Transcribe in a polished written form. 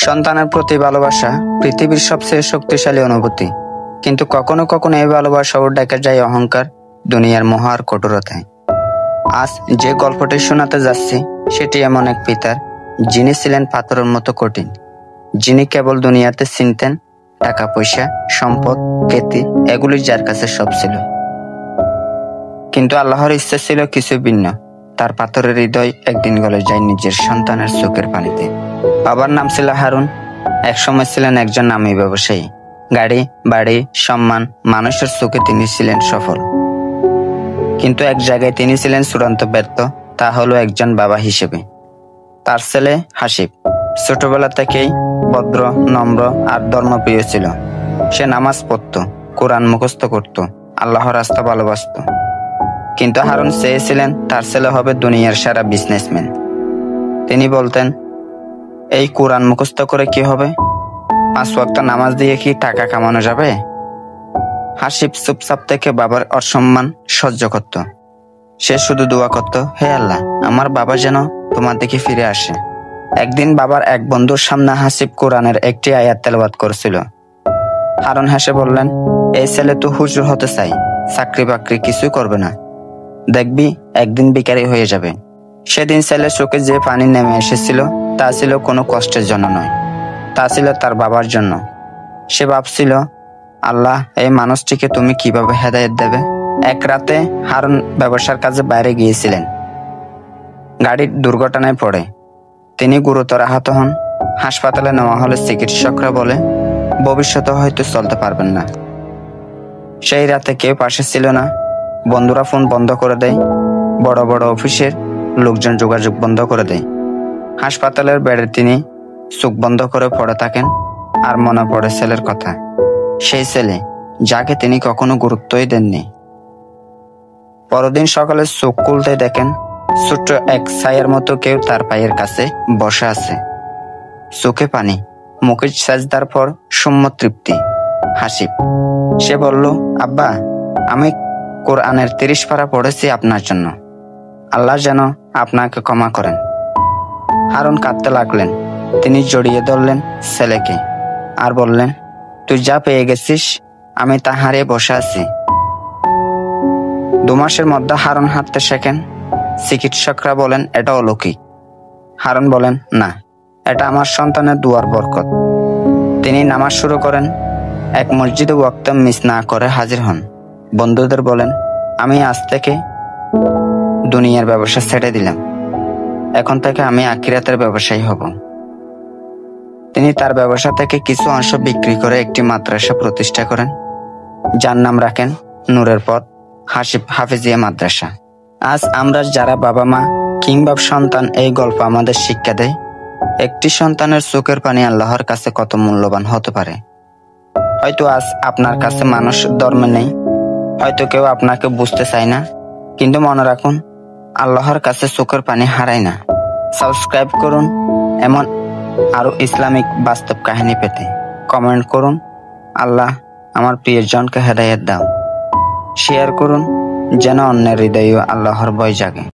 সন্তানের প্রতি ভালোবাসা পৃথিবীর সবচেয়ে শক্তিশালী অনুভূতি, কিন্তু কখনো কখনো এই ভালোবাসাও ডেকে যায় অহংকার, দুনিয়ার মোহ আর কঠোরতায়। আজ যে গল্পটি শোনাতে যাচ্ছি সেটি এমন এক পিতার, যিনি ছিলেন পাথরের মতো কঠিন, যিনি কেবল দুনিয়াতে চিনতেন টাকা পয়সা, সম্পদ, খ্যাতি, এগুলি যার কাছে সব ছিল। কিন্তু আল্লাহর ইচ্ছা ছিল কিছু ভিন্ন। তার পাথরের হৃদয় একদিন গলে যায় নিজের সন্তানের চোখের পানিতে। বাবার নাম ছিল হারুন। একসময় ছিলেন একজন নামী ব্যবসায়ী। গাড়ি, বাড়ি, সম্মান, মানুষের চোখে তিনি ছিলেন সফল। কিন্তু এক জায়গায় তিনি ছিলেন চূড়ান্ত ব্যর্থ, তা হলো একজন বাবা হিসেবে। তার ছেলে হাসিব ছোটবেলা থেকেই ভদ্র, নম্র আর ধর্মপ্রিয় ছিল। সে নামাজ পড়ত, কোরআন মুখস্থ করত, আল্লাহর রাস্তা ভালোবাসত। কিন্তু হারুন চেয়েছিলেন তার ছেলে হবে দুনিয়ার সেরা বিজনেসম্যান। তিনি বলতেন, এই কোরআন মুখস্থ করে কি হবে? 5 ওয়াক্ত নামাজ দিয়ে কি টাকা কামানো যাবে? হাসিব চুপচাপ থেকে বাবার অসম্মান সহ্য করত। সে শুধু দোয়া করত, হে আল্লাহ, আমার বাবা যেন তোমার দিকে ফিরে আসে। একদিন বাবার এক বন্ধুর সামনে হাসিব কোরআনের একটি আয়াত তেলাওয়াত করছিল। হারুন হেসে বললেন, এই ছেলে তো হুজুর হতে চাই, চাকরি বাকরি কিছুই করবে না, দেখবি একদিন ভিখারি হয়ে যাবে। সেদিন ছেলের চোখে যে পানি নেমে এসেছিল তা ছিল কোনো কষ্টের জন্য নয়, তা ছিল তার বাবার জন্য। সে ভাবছিল, আল্লাহ, এই মানুষটিকে তুমি কিভাবে হেদায়েত দেবে? এক রাতে হারুন ব্যবসার কাজে বাইরে গিয়েছিলেন। গাড়ির দুর্ঘটনায় পড়ে তিনি গুরুতর আহত হন। হাসপাতালে নেওয়া হলে চিকিৎসকরা বলে, ভবিষ্যতে হয়তো চলতে পারবেন না। সেই রাতে কেউ পাশে ছিল না। বন্ধুরা ফোন বন্ধ করে দেয়, বড় বড় অফিসের লোকজন যোগাযোগ বন্ধ করে দেয়। হাসপাতালের বেডে তিনি চোখ বন্ধ করে পড়ে থাকেন, আর মনে পড়ে ছেলের কথা। সেই ছেলে যাকে তিনি কখনো গুরুত্বই দেননি। পরদিন সকালে চোখ খুলতে দেখেন ছোট্ট এক ছায়ার মতো কেউ তার পায়ের কাছে বসে আছে। চোখে পানি, মুখে সেজদার পর সৌম্য তৃপ্তি। হাসিব। সে বলল, আব্বা, আমি কোরআনের 30 পারা পড়েছি আপনার জন্য। আল্লাহ যেন আপনাকে ক্ষমা করেন। হারুন কাঁদতে লাগলেন। তিনি জড়িয়ে ধরলেন ছেলেকে আর বললেন, তুই যা পেয়ে গেছিস, আমি তা হারিয়ে বসে আছি। 2 মাসের মধ্যে হারুন হাঁটতে শেখেন। চিকিৎসকরা বলেন এটা অলৌকিক। হারুন বলেন, না, এটা আমার সন্তানের দুয়ার বরকত। তিনি নামাজ শুরু করেন। এক মসজিদে ওয়াক্ত মিস না করে হাজির হন। বন্ধুদের বলেন, আমি আজ থেকে দুনিয়ার ব্যবসা ছেড়ে দিলাম, এখন থেকে আমি আখিরাতের ব্যবসায়ী হব। তিনি তার ব্যবসা থেকে কিছু অংশ বিক্রি করে একটি মাদ্রাসা প্রতিষ্ঠা করেন, যার নাম রাখেন নূরের পথ হাফেজিয়া মাদ্রাসা। আজ আমরা যারা বাবা মা কিংবা সন্তান, এই গল্প আমাদের শিক্ষা দেয় একটি সন্তানের চোখের পানি আল্লাহর কাছে কত মূল্যবান হতে পারে। হয়তো আজ আপনার কাছে মানুষ ধর্মে নেই, হয়তো কেউ আপনাকে বুঝতে চায় না, কিন্তু মনে রাখুন, আল্লাহর কাছে চোখের পানি হারায় না। সাবস্ক্রাইব করুন এমন আরো ইসলামিক বাস্তব কাহিনী পেতে। কমেন্ট করুন, আল্লাহ আমার প্রিয়জনকে হেদায়েত দাও। শেয়ার করুন যেন অন্যের হৃদয়ে আল্লাহর ভয় জাগে।